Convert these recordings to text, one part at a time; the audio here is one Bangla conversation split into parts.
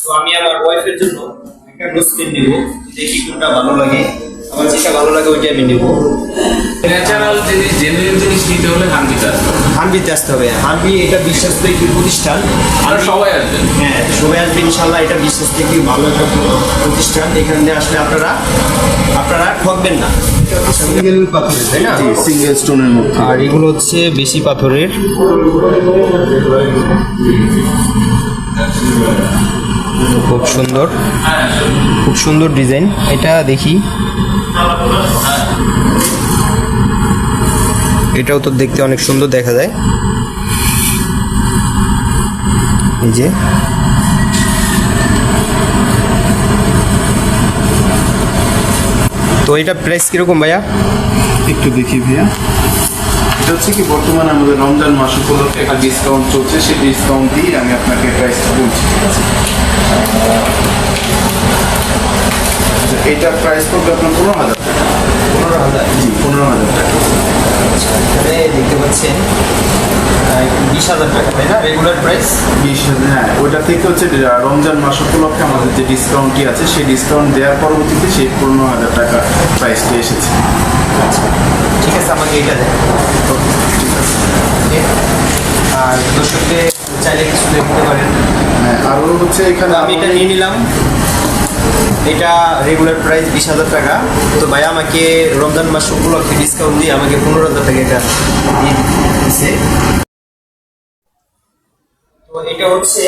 তো আমি আমার ওয়াইফের জন্য একটা নোজপিন নেব, দেখি কোনটা ভালো লাগে, আমার যেটা ভালো লাগে ওইটা আমি নেব। ন্যাচারাল জিনিস, জেনুইন জিনিস নিতে হলে হানবিতে আসতে হবে। হানবিতে আসতে হবে। হানবি এটা বিশ্বাসযোগ্য একটি প্রতিষ্ঠান, আর সবাই আসবেন। হ্যাঁ সবাই আসবে ইনশাল্লাহ। এটা বিশ্বাসযোগ্য ভালো একটা প্রতিষ্ঠান, এখানে আসলে আপনারা ঠকবেন না। সিঙ্গেল পাথরের, তাই না? সিঙ্গেল স্টোনের মধ্যে। আর এগুলো হচ্ছে বেশি পাথরের। খুব সুন্দর, খুব সুন্দর ডিজাইন। এটা দেখি, এটাও তো দেখতে অনেক সুন্দর দেখা যায়। এই যে তো এটা প্রাইস কিরকম ভাইয়া? একটু দেখি ভাইয়া, এটা হচ্ছে কি বর্তমানে আমাদের রমজান মাস উপলক্ষে একটা ডিসকাউন্ট চলছে, সেই ডিসকাউন্ট দিয়ে আমি আপনাকে প্রাইসটা বলছি, ঠিক আছে? আচ্ছা, এটার প্রাইস পড়বে আপনার 15,000 টাকা। 15,000? জি, 15,000 টাকা। এখানে দেখতে পাচ্ছেন 20,000 টাকা, তাই না রেগুলার প্রাইস? 20,000, হ্যাঁ। ওইটা থেকে হচ্ছে রমজান মাস উপলক্ষে আমাদের যে ডিসকাউন্টটি আছে, সেই ডিসকাউন্ট দেওয়ার পরবর্তীতে সেই 15,000 টাকা প্রাইসটা এসেছে। আচ্ছা ঠিক আছে, আমাকে এটা দেন। ঠিক আছে। আর দর্শককে চাইলে কিছু দেখতে পারেন। হ্যাঁ, আরও হচ্ছে এখানে আমি এটা নিয়ে নিলাম, এটা রেগুলার প্রাইস 20,000 টাকা। তো ভাই আমাকে রমজান মাস উপলক্ষে ডিসকাউন্ট দিয়ে আমাকে 15,000 টাকা এটা দিয়ে দিচ্ছে। তো এটা হচ্ছে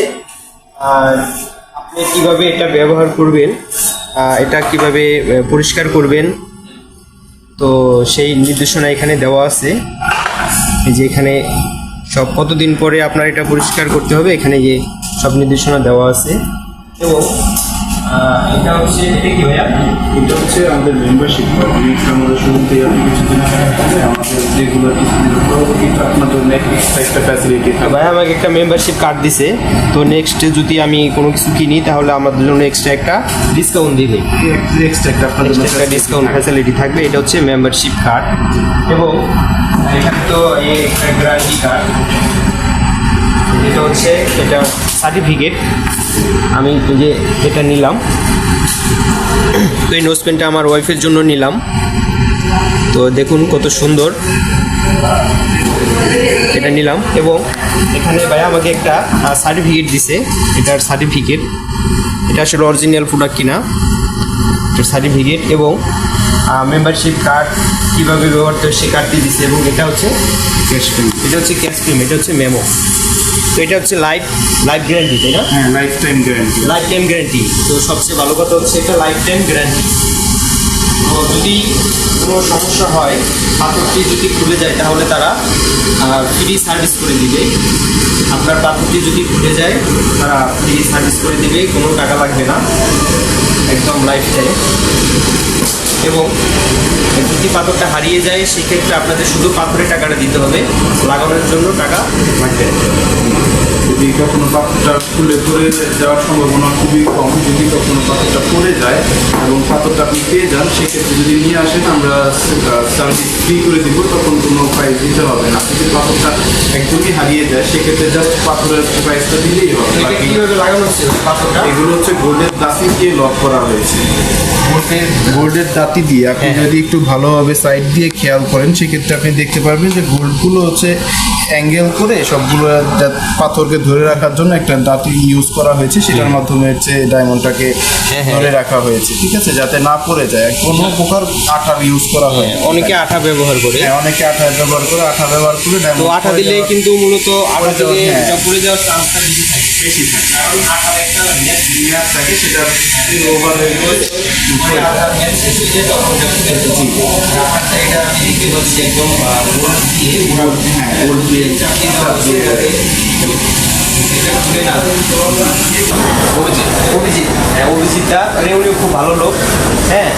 আপনি কিভাবে এটা ব্যবহার করবেন, এটা কিভাবে পরিষ্কার করবেন, তো সেই নির্দেশনা এখানে দেওয়া আছে। এই যে এখানে সব কতদিন পরে আপনার এটা পরিষ্কার করতে হবে, এখানে যে সব নির্দেশনা দেওয়া আছে। এবং এটা হচ্ছে, এটা কি ভাইয়া? এটা হচ্ছে আমাদের মেম্বারশিপ কার্ড। আমাদের শুরুতেই আপনি কিছুদিন আগে আমাদের রেগুলার কিছুদিনের পরবর্তীতে আপনার জন্য এক্সট্রা একটা ফ্যাসিলিটি তো থাকবে। ভাই আমাকে একটা মেম্বারশিপ কার্ড দিছে, তো নেক্সটে যদি আমি কোনো কিছু কিনি তাহলে আমাদের জন্য এক্সট্রা একটা ডিসকাউন্ট দিবে, এক্সট্রা একটা আপনার জন্য একটা ডিসকাউন্ট ফ্যাসিলিটি থাকবে। এটা হচ্ছে মেম্বারশিপ কার্ড। এবং এখানে তো এই একটা গ্যারান্টি কার্ড, এটা হচ্ছে এটা সার্টিফিকেট। আমি এই যে এটা নিলাম, তো এই নোজ পেনটা আমার ওয়াইফের জন্য নিলাম। তো দেখুন কত সুন্দর, এটা নিলাম। এবং এখানে ভাই আমাকে একটা সার্টিফিকেট দিছে, এটার সার্টিফিকেট, এটা আসলে অরিজিনাল প্রোডাক্ট কিনা, এটার সার্টিফিকেট। এবং মেম্বারশিপ কার্ড কীভাবে ব্যবহার করতে হয় সে কার্ডটি দিছে। এবং এটা হচ্ছে ক্যাশ পেমেন্ট। এটা হচ্ছে ক্যাশ পেমেন্ট, এটা হচ্ছে মেমো। তো এটা হচ্ছে লাইফ গ্যারান্টি, তাই না? হ্যাঁ, life time guarantee. Life time guarantee. তো সবচেয়ে ভালো কথা হচ্ছে এটা লাইফ টাইম গ্যারান্টি। তো যদি কোনো সমস্যা হয়, পাথরটি যদি খুলে যায় তাহলে তারা ফ্রি সার্ভিস করে দিবে। আপনার পাথরটি যদি খুলে যায় তারা ফ্রি সার্ভিস করে দিবে, কোনো টাকা লাগবে না, একদম লাইফ টাইম। এবং যদি পাথরটা হারিয়ে যায় সেক্ষেত্রে আপনাদের শুধু পাথরের টাকাটা দিতে হবে, লাগানোর জন্য টাকা লাগবে। যদি কখনো পাথরটা খুলে পড়ে যাওয়ার সম্ভাবনা খুবই কম। যদি কখনো পাথরটা পড়ে যায় এবং পাথরটা আপনি পেয়ে যান, সেক্ষেত্রে যদি নিয়ে আসেন আমরা সার্ভিস ফ্রি করে দিব, তখন কোনো প্রাইস দিতে হবে না। যদি পাথরটা একদমই হারিয়ে যায় সেক্ষেত্রে জাস্ট পাথরের প্রাইসটা দিলেই হবে। এটা বাকি কীভাবে লাগানো হচ্ছে পাথরটা? এগুলো হচ্ছে গোল্ডের দাসি দিয়ে লক করা হয়েছে। গোল্ডের দাঁতি দিয়ে আপনি যদি একটু ভালোভাবে সাইড দিয়ে খেয়াল করেন সেক্ষেত্রে আপনি দেখতে পারবেন যে গোল্ডগুলো হচ্ছে অ্যাঙ্গেল করে সবগুলো পাথরকে ধরে রাখার জন্য একটা দাঁতি ইউজ করা হয়েছে, সেটার মাধ্যমে হচ্ছে ডায়মন্ডটাকে ধরে রাখা হয়েছে, ঠিক আছে, যাতে না পড়ে যায়। কোনো প্রকার আঠার ইউজ করা হয়। অনেকে আঠা ব্যবহার করে। হ্যাঁ, অনেকে আঠা ব্যবহার করে, আঠা ব্যবহার করে তো ডায়মন্ড আঠা দিলে কিন্তু মূলত আঠা থেকে হ্যাঁ। এটা পড়ে যাওয়ার চান্সটা বেশি থাকে। বেশি থাকে, কারণ আঠার একটা মেয়াদ থাকে, সেটা ওভার হয়ে গেলে আঠার মেয়াদ শেষ হয়ে যায় তখন আঠারটা এটা আমি দেখতে পাচ্ছি একদম গোল্ড দিয়ে গোল্ড দিয়ে চাপিয়ে দেওয়া হচ্ছে এটাকে। এটা খুলে না অভিজিৎ, অভিজিৎদা, মানে উনিও খুব ভালো লোক। হ্যাঁ,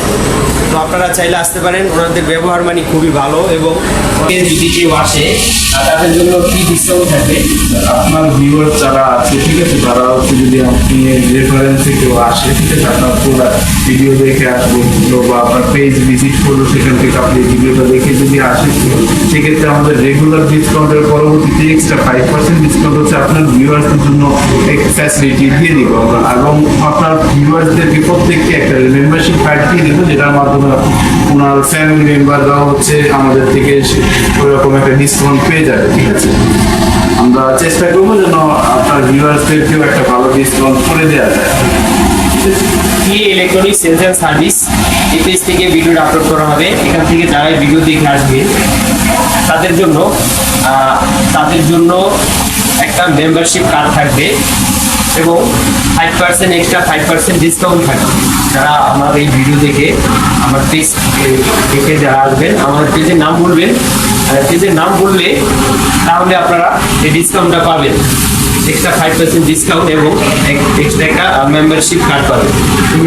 তো আপনারা চাইলে আসতে পারেন, ওনাদের ব্যবহার মানে খুবই ভালো। এবং যদি কেউ আসে তাদের জন্য কি ডিসকাউন্ট থাকবে? আপনার ভিউয়ার যারা আছে, ঠিক আছে, তারা হচ্ছে যদি আপনি রেফারেন্সে কেউ আসে, ঠিক আছে, আপনার পুরো ভিডিও দেখে আসবে বা আপনার পেজ ভিজিট করলো, সেখান থেকে আপনি ভিডিওটা দেখে যদি আসে, সেক্ষেত্রে আমাদের রেগুলার ডিসকাউন্টের পরবর্তীতে এক্সট্রা 5% ডিসকাউন্ট হচ্ছে আপনার ভিউয়ার্সদের জন্য ফ্যাসিলিটি দিয়ে দিব আমরা। এবং আপনার ভিউয়ার্সদেরকে প্রত্যেককে একটা মেম্বারশিপ কার্ড দিয়ে দিব, যেটার মাধ্যমে ওনার ফ্যামিলি মেম্বাররাও হচ্ছে আমাদের থেকে ওইরকম একটা ডিসকাউন্ট পেয়ে যাবে, ঠিক আছে। আমরা চেষ্টা করবো যেন আপনার ভিউয়ার্সদেরকেও একটা ভালো ডিসকাউন্ট করে দেওয়া যায়। কি ইলেকট্রনিক সেলস অ্যান্ড সার্ভিস, এই পেজ থেকে ভিডিওটা আপলোড করা হবে। এখান থেকে যারা ভিডিও দেখে আসবে তাদের জন্য একটা মেম্বারশিপ কার্ড থাকবে এবং 5% এক্সট্রা 5% ডিসকাউন্ট থাকবে। যারা আমার এই ভিডিও দেখে আমার পেজ দেখে যারা আসবেন, আমার পেজের নাম বলবেন, পেজের নাম বললে তাহলে আপনারা এই ডিসকাউন্টটা পাবেন, এক্সট্রা 5% ডিসকাউন্ট এবং এক্সট্রা একটা মেম্বারশিপ কার্ড পাবেন।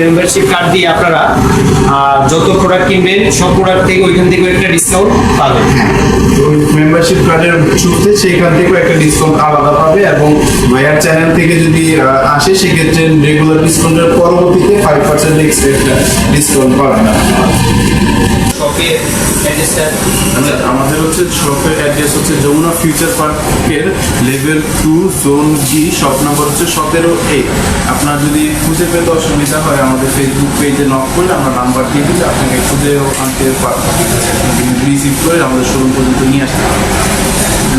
মেম্বারশিপ কার্ড দিয়ে আপনারা যত প্রোডাক্ট কিনবেন সব প্রোডাক্ট থেকে ওইখান থেকে একটা ডিসকাউন্ট পাবেন। ওই মেম্বারশিপ কার্ডের থ্রুতে সেইখান থেকেও একটা ডিসকাউন্ট আলাদা পাবে। এবং ভাইয়ার চ্যানেল থেকে যদি আসে, সেক্ষেত্রে রেগুলার ডিসকাউন্টের পরবর্তীতে 5% এক্সট্রা একটা ডিসকাউন্ট পাবেন। শপের অ্যাড্রেসটা আমাদের হচ্ছে শপের অ্যাড্রেস হচ্ছে যমুনা ফিউচার পার্কের level 2 zone D, shop number হচ্ছে 17A। আপনার যদি খুঁজে পেতে অসুবিধা হয়, আমাদের ফেসবুক পেজে নক করলে আমরা নাম্বার দিয়ে দিলে আপনাকে খুঁজেও আনতে পারবো, ঠিক আছে। রিসিভ করে আমাদের শোরুম পর্যন্ত নিয়ে আসতে পারবো।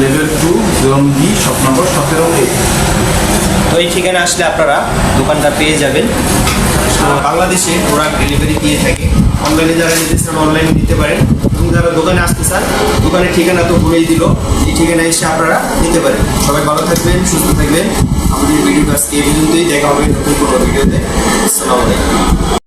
Level 2 zone D, shop number 17A। তো এই ঠিকানা আসলে আপনারা দোকানটা পেয়ে যাবেন। বাংলাদেশে প্রোডাক্ট ডেলিভারি দিয়ে থাকে। অনলাইনে যারা নিতে চান অনলাইনে নিতে পারেন, এবং যারা দোকানে আসতে চান দোকানের ঠিকানা তো বলেই দিল, এই ঠিকানায় এসে আপনারা নিতে পারেন। সবাই ভালো থাকবেন, সুস্থ থাকবেন। আমাদের ভিডিওটা আজকে এই পর্যন্তই, দেখা হবে নতুন কোনো ভিডিওতে। আসসালামু আলাইকুম।